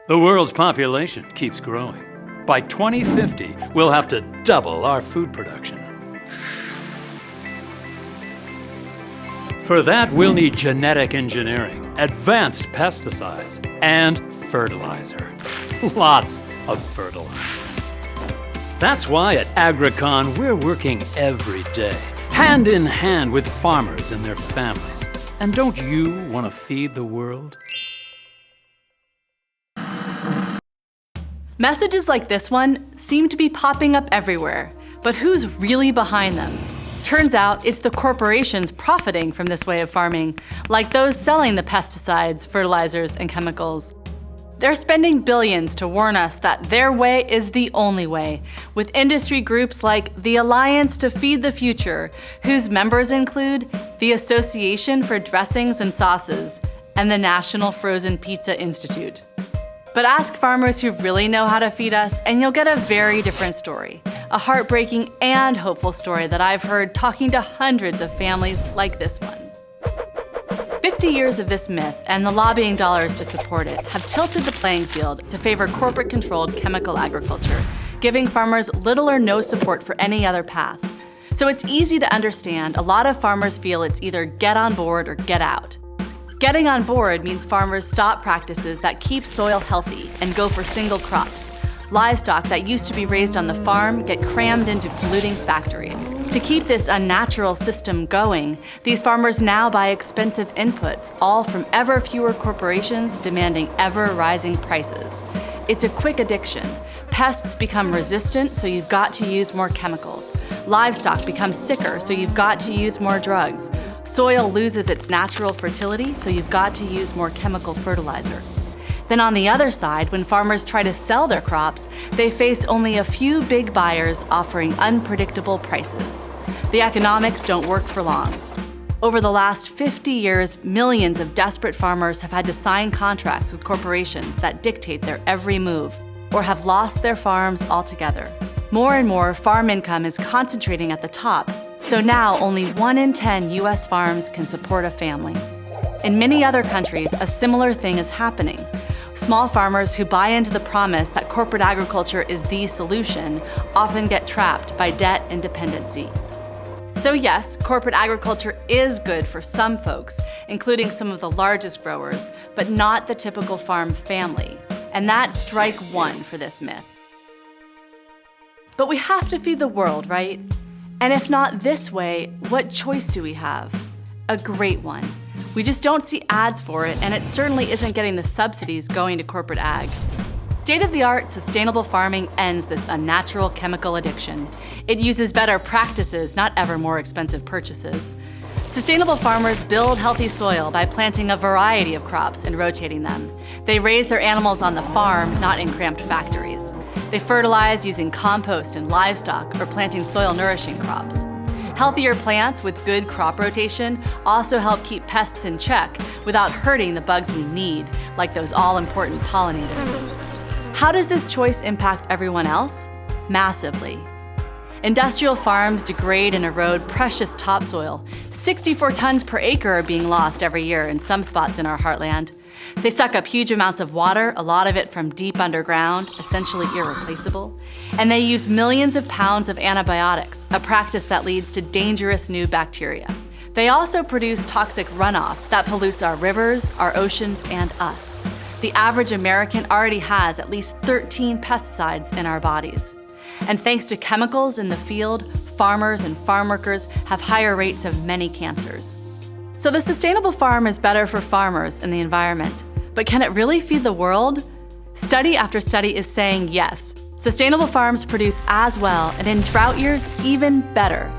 The world's population keeps growing. By 2050, we'll have to double our food production. For that, we'll need genetic engineering, advanced pesticides, and fertilizer. Lots of fertilizer. That's why at Agricon, we're working every day, hand in hand with farmers and their families. And don't you want to feed the world? Messages like this one seem to be popping up everywhere, but who's really behind them? Turns out it's the corporations profiting from this way of farming, like those selling the pesticides, fertilizers, and chemicals. They're spending billions to warn us that their way is the only way, with industry groups like the Alliance to Feed the Future, whose members include the Association for Dressings and Sauces and the National Frozen Pizza Institute. But ask farmers who really know how to feed us, and you'll get a very different story. A heartbreaking and hopeful story that I've heard talking to hundreds of families like this one. 50 years of this myth and the lobbying dollars to support it have tilted the playing field to favor corporate-controlled chemical agriculture, giving farmers little or no support for any other path. So it's easy to understand a lot of farmers feel it's either get on board or get out. Getting on board means farmers stop practices that keep soil healthy and go for single crops. Livestock that used to be raised on the farm get crammed into polluting factories. To keep this unnatural system going, these farmers now buy expensive inputs, all from ever fewer corporations demanding ever-rising prices. It's a quick addiction. Pests become resistant, so you've got to use more chemicals. Livestock becomes sicker, so you've got to use more drugs. Soil loses its natural fertility, so you've got to use more chemical fertilizer. Then on the other side, when farmers try to sell their crops, they face only a few big buyers offering unpredictable prices. The economics don't work for long. Over the last 50 years, millions of desperate farmers have had to sign contracts with corporations that dictate their every move, or have lost their farms altogether. More and more farm income is concentrating at the top, so now only 1 in 10 US farms can support a family. In many other countries, a similar thing is happening. Small farmers who buy into the promise that corporate agriculture is the solution often get trapped by debt and dependency. So yes, corporate agriculture is good for some folks, including some of the largest growers, but not the typical farm family. And that's strike one for this myth. But we have to feed the world, right? And if not this way, what choice do we have? A great one. We just don't see ads for it, and it certainly isn't getting the subsidies going to corporate ags. State-of-the-art sustainable farming ends this unnatural chemical addiction. It uses better practices, not ever more expensive purchases. Sustainable farmers build healthy soil by planting a variety of crops and rotating them. They raise their animals on the farm, not in cramped factories. They fertilize using compost and livestock or planting soil-nourishing crops. Healthier plants with good crop rotation also help keep pests in check without hurting the bugs we need, like those all-important pollinators. How does this choice impact everyone else? Massively. Industrial farms degrade and erode precious topsoil. 64 tons per acre are being lost every year in some spots in our heartland. They suck up huge amounts of water, a lot of it from deep underground, essentially irreplaceable. And they use millions of pounds of antibiotics, a practice that leads to dangerous new bacteria. They also produce toxic runoff that pollutes our rivers, our oceans, and us. The average American already has at least 13 pesticides in our bodies. And thanks to chemicals in the field, farmers and farm workers have higher rates of many cancers. So the sustainable farm is better for farmers and the environment. But can it really feed the world? Study after study is saying yes. Sustainable farms produce as well, and in drought years, even better.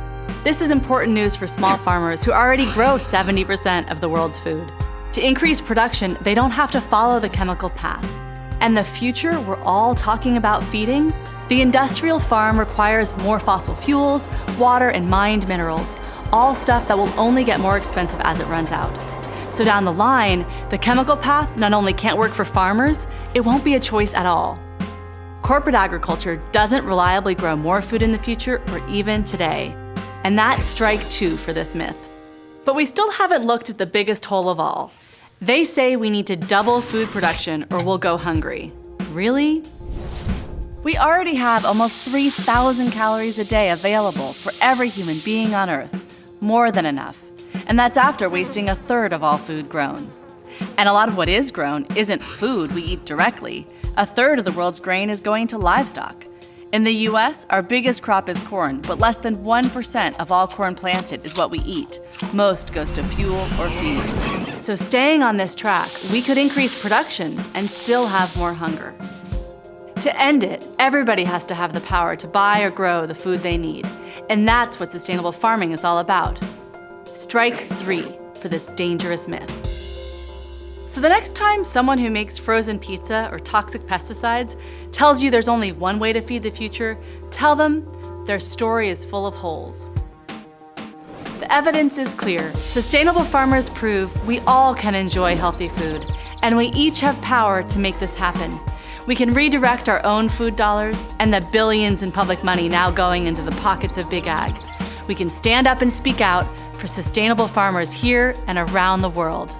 This is important news for small farmers who already grow 70% of the world's food. To increase production, they don't have to follow the chemical path. And the future we're all talking about feeding? The industrial farm requires more fossil fuels, water, and mined minerals, all stuff that will only get more expensive as it runs out. So down the line, the chemical path not only can't work for farmers, it won't be a choice at all. Corporate agriculture doesn't reliably grow more food in the future or even today. And that's strike two for this myth. But we still haven't looked at the biggest hole of all. They say we need to double food production or we'll go hungry. Really? We already have almost 3,000 calories a day available for every human being on Earth. More than enough. And that's after wasting a third of all food grown. And a lot of what is grown isn't food we eat directly. A third of the world's grain is going to livestock. In the US, our biggest crop is corn, but less than 1% of all corn planted is what we eat. Most goes to fuel or feed. So staying on this track, we could increase production and still have more hunger. To end it, everybody has to have the power to buy or grow the food they need. And that's what sustainable farming is all about. Strike 3 for this dangerous myth. So the next time someone who makes frozen pizza or toxic pesticides tells you there's only one way to feed the future, tell them their story is full of holes. The evidence is clear. Sustainable farmers prove we all can enjoy healthy food, and we each have power to make this happen. We can redirect our own food dollars and the billions in public money now going into the pockets of big ag. We can stand up and speak out for sustainable farmers here and around the world.